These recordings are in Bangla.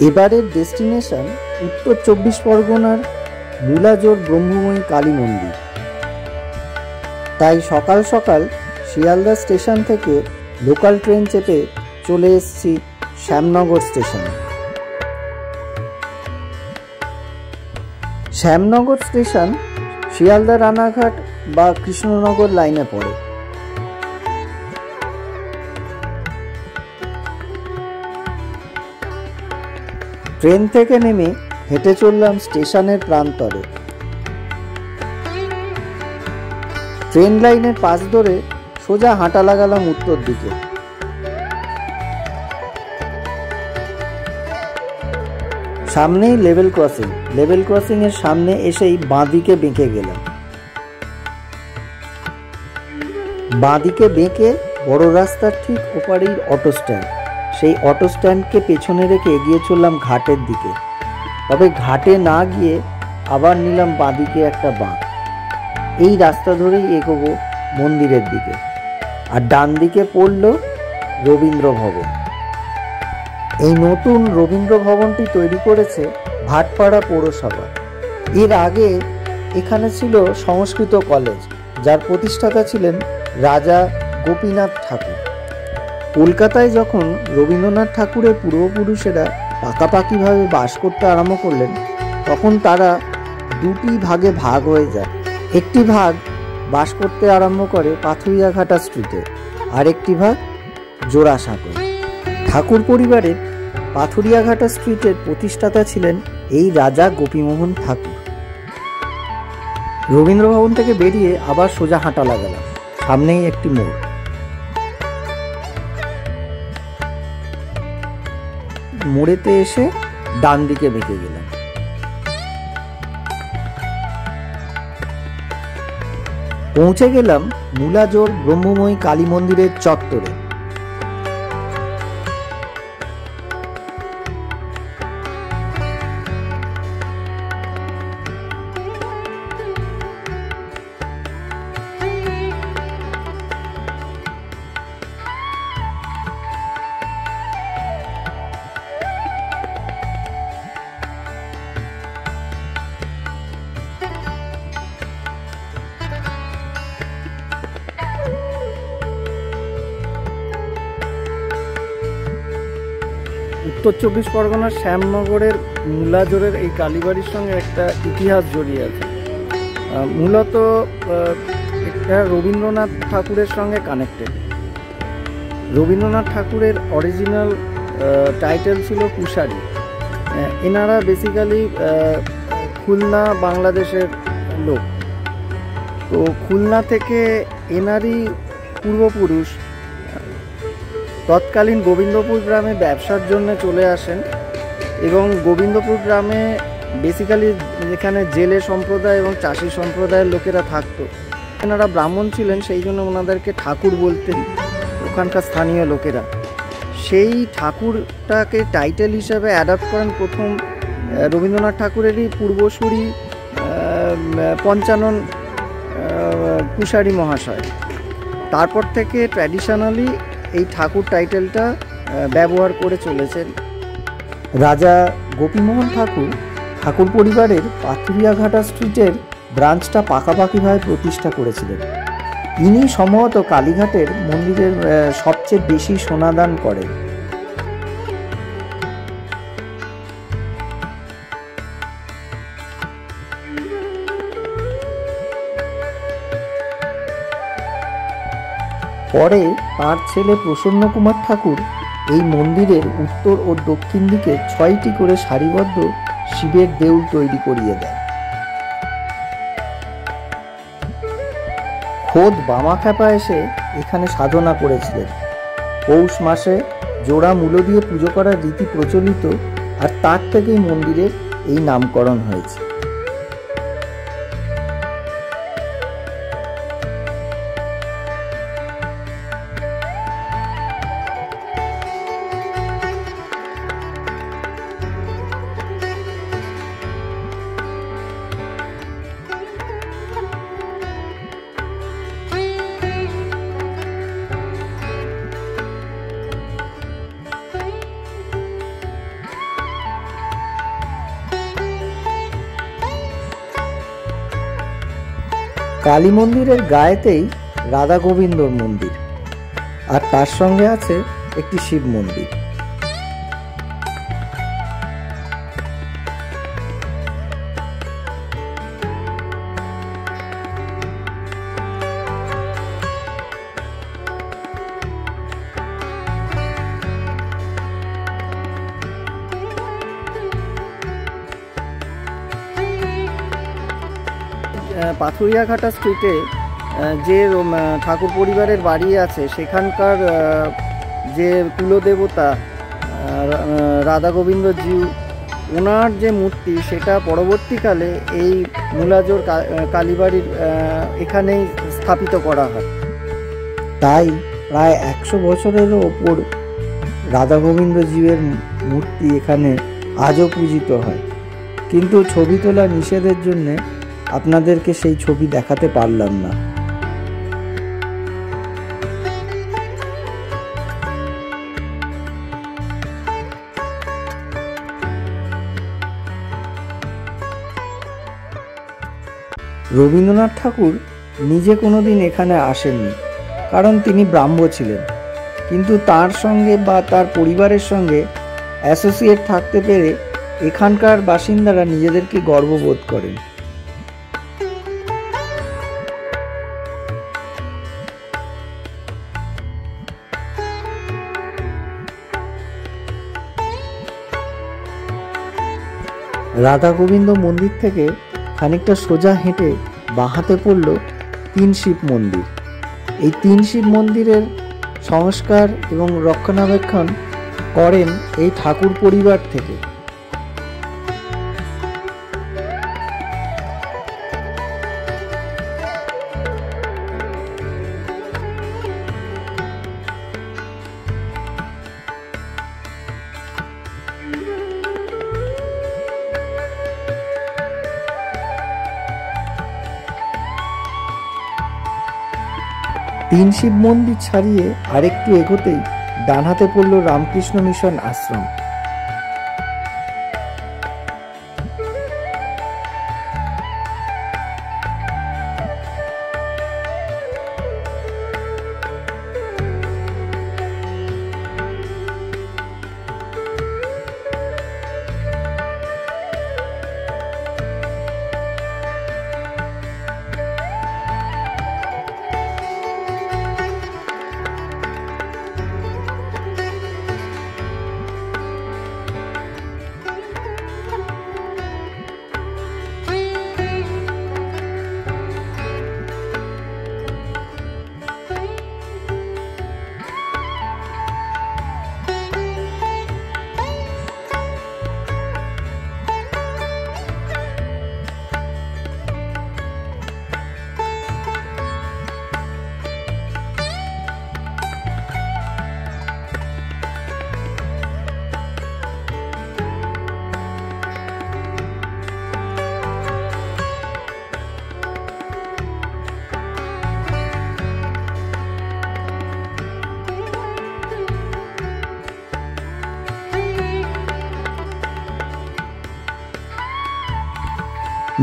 এবারের ডেস্টিনেশন উত্তর 24 পরগনার মুলাজোর ব্রহ্মময়ী কালী মন্দির। তাই সকাল সকাল শিয়ালদা স্টেশন থেকে লোকাল ট্রেন চেপে চলে এসেছি শ্যামনগর স্টেশনে। শ্যামনগর স্টেশন শিয়ালদা রানাঘাট বা কৃষ্ণনগর লাইনে পড়ে। ট্রেন থেকে নেমে হেঁটে চললাম স্টেশনের প্রান্তরে। ট্রেন লাইনের পাশ ধরে সোজা হাঁটা লাগালাম উত্তর দিকে। সামনেই লেভেল ক্রসিং। লেভেল ক্রসিং এর সামনে এসেই বাঁদিকে বেঁকে গেলাম। বাঁদিকে বেঁকে বড় রাস্তার ঠিক ওপারেই অটো স্ট্যান্ড। সেই অটো স্ট্যান্ডকে পেছনে রেখে এগিয়ে চললাম ঘাটের দিকে। তবে ঘাটে না গিয়ে আবার নিলাম বাঁদিকে একটা বাঁক। এই রাস্তা ধরেই এগোবো মন্দিরের দিকে। আর ডান দিকে পড়ল রবীন্দ্র ভবন। এই নতুন রবীন্দ্র ভবনটি তৈরি করেছে ভাটপাড়া পৌরসভা। এর আগে এখানে ছিল সংস্কৃত কলেজ, যার প্রতিষ্ঠাতা ছিলেন রাজা গোপীনাথ ঠাকুর। কলকাতায় যখন রবীন্দ্রনাথ ঠাকুরের পূর্বপুরুষেরা পাকাপাকিভাবে বাস করতে আরম্ভ করলেন, তখন তারা দুটি ভাগে ভাগ হয়ে যায়। একটি ভাগ বাস করতে আরম্ভ করে পাথুরিয়াঘাটা স্ট্রিটে, আর একটি ভাগ জোড়াসাঁকোয়। ঠাকুর পরিবারের পাথুরিয়াঘাটা স্ট্রিটের প্রতিষ্ঠাতা ছিলেন এই রাজা গোপীমোহন ঠাকুর। রবীন্দ্র ভবন থেকে বেরিয়ে আবার সোজা হাঁটা লাগালাম। সামনেই একটি মোড়। মোড়েতে এসে ডান দিকে বেঁকে গেলাম। পৌঁছে গেলাম মুলাজোর ব্রহ্মময়ী কালী মন্দিরের চত্বরে। উত্তর 24 পরগনার শ্যামনগরের মুলাজোরের এই কালীবাড়ির সঙ্গে একটা ইতিহাস জড়িয়ে আছে। মূলত এটা রবীন্দ্রনাথ ঠাকুরের সঙ্গে কানেক্টেড। রবীন্দ্রনাথ ঠাকুরের অরিজিনাল টাইটেল ছিল কুশারি। এনারা বেসিক্যালি খুলনা বাংলাদেশের লোক। তো খুলনা থেকে এনারই পূর্বপুরুষ তৎকালীন গোবিন্দপুর গ্রামে ব্যবসার জন্য চলে আসেন, এবং গোবিন্দপুর গ্রামে বেসিক্যালি যেখানে জেলে সম্প্রদায় এবং চাষি সম্প্রদায়ের লোকেরা থাকতো, এনারা ব্রাহ্মণ ছিলেন, সেই জন্য ওনাদেরকে ঠাকুর বলতেন ওখানকার স্থানীয় লোকেরা। সেই ঠাকুরটাকে টাইটেল হিসাবে অ্যাডাপ্ট করেন প্রথম রবীন্দ্রনাথ ঠাকুরেরই পূর্বসূরি পঞ্চানন কুশারি মহাশয়। তারপর থেকে ট্র্যাডিশনালি এই ঠাকুর টাইটেলটা ব্যবহার করে চলেছেন। রাজা গোপীমোহন ঠাকুর ঠাকুর পরিবারের পাথুরিয়াঘাটা স্ট্রিটের ব্রাঞ্চটা পাকাপাকিভাবে প্রতিষ্ঠা করেছিলেন। ইনি সম্ভবত কালীঘাটের মন্দিরের সবচেয়ে বেশি সোনাদান করেন। পরে তার ছেলে প্রসন্ন কুমার ঠাকুর এই মন্দিরের উত্তর ও দক্ষিণ দিকে 6টি করে সারিবদ্ধ শিবের দেউল তৈরি করিয়ে দেন। খোদ বামাখ্যাপা এসে এখানে সাধনা করেছিলেন। পৌষ মাসে জোড়া মূলো দিয়ে পুজো করার রীতি প্রচলিত, আর তার থেকেই মন্দিরের এই নামকরণ হয়েছে। কালী মন্দিরের গায়েতেই রাধা গোবিন্দর মন্দির, আর তার সঙ্গে আছে একটি শিব মন্দির। পাথুরিয়াঘাটা স্ট্রিটে যে ঠাকুর পরিবারের বাড়ি আছে সেখানকার যে কুলদেবতা রাধা গোবিন্দ জিউ, ওনার যে মূর্তি সেটা পরবর্তীকালে এই মুলাজোর কালীবাড়ির এখানেই স্থাপিত করা হয়। তাই প্রায় 100 বছরেরও ওপর রাধা গোবিন্দ জিউয়ের মূর্তি এখানে আজও পূজিত হয়। কিন্তু ছবি তোলা নিষেধের জন্যে আপনাদেরকে সেই ছবি দেখাতে পারলাম না। রবীন্দ্রনাথ ঠাকুর নিজে কোনোদিন এখানে আসেননি, কারণ তিনি ব্রাহ্ম ছিলেন। কিন্তু তার সঙ্গে বা তার পরিবারের সঙ্গে অ্যাসোসিয়েট থাকতে পেরে এখানকার বাসিন্দারা নিজেদেরকে গর্ববোধ করেন। রাধা গোবিন্দ মন্দির থেকে খানিকটা সোজা হেঁটে বাঁহাতে পড়ল 3 শিব মন্দির। এই 3 শিব মন্দিরের সংস্কার এবং রক্ষণাবেক্ষণ করেন এই ঠাকুর পরিবার থেকে। তিন শিব মন্দির ছাড়িয়ে আরেকটু এগোতেই ডান হাতে পড়ল রামকৃষ্ণ মিশন আশ্রম।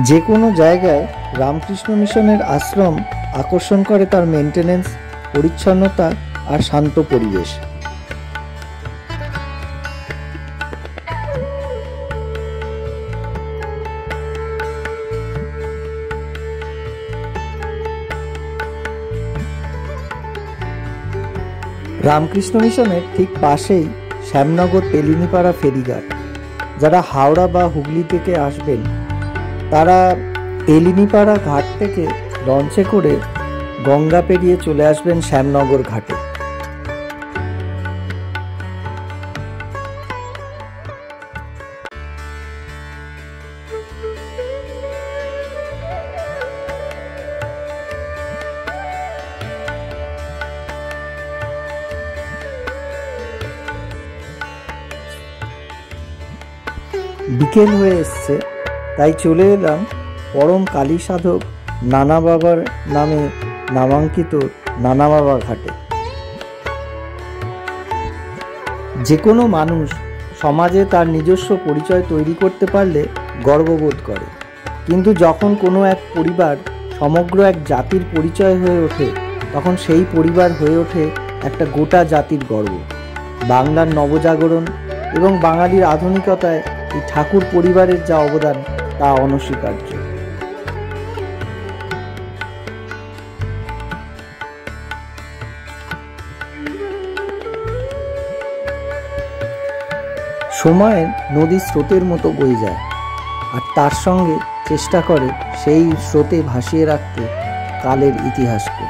যে কোনো জায়গায় রামকৃষ্ণ মিশনের আশ্রম আকর্ষণ করে তার মেনটেনেন্স, পরিচ্ছন্নতা আর শান্ত পরিবেশ। রামকৃষ্ণ মিশনের ঠিক পাশেই শ্যামনগর তেলিনীপাড়া ফেরিঘাট। যারা হাওড়া বা হুগলি থেকে আসবেন তারা তেলিনীপাড়া ঘাট থেকে লঞ্চে করে গঙ্গা পেরিয়ে চলে আসবেন শ্যামনগর ঘাটে। বিকেল হয়ে এসছে, তাই চলে এলাম পরম কালী সাধক নানা বাবার নামে নামাঙ্কিত নানা বাবা ঘাটে। যে কোনো মানুষ সমাজে তার নিজস্ব পরিচয় তৈরি করতে পারলে গর্ববোধ করে, কিন্তু যখন কোনো এক পরিবার সমগ্র এক জাতির পরিচয় হয়ে ওঠে, তখন সেই পরিবার হয়ে ওঠে একটা গোটা জাতির গর্ব। বাংলার নবজাগরণ এবং বাঙালির আধুনিকতায় এই ঠাকুর পরিবারের যা অবদান তা অনস্বীকার্য। সময় নদীর স্রোতের মতো বয়ে যায়, আর তার সঙ্গে চেষ্টা করে সেই স্রোতে ভাসিয়ে রাখতে কালের ইতিহাসকে।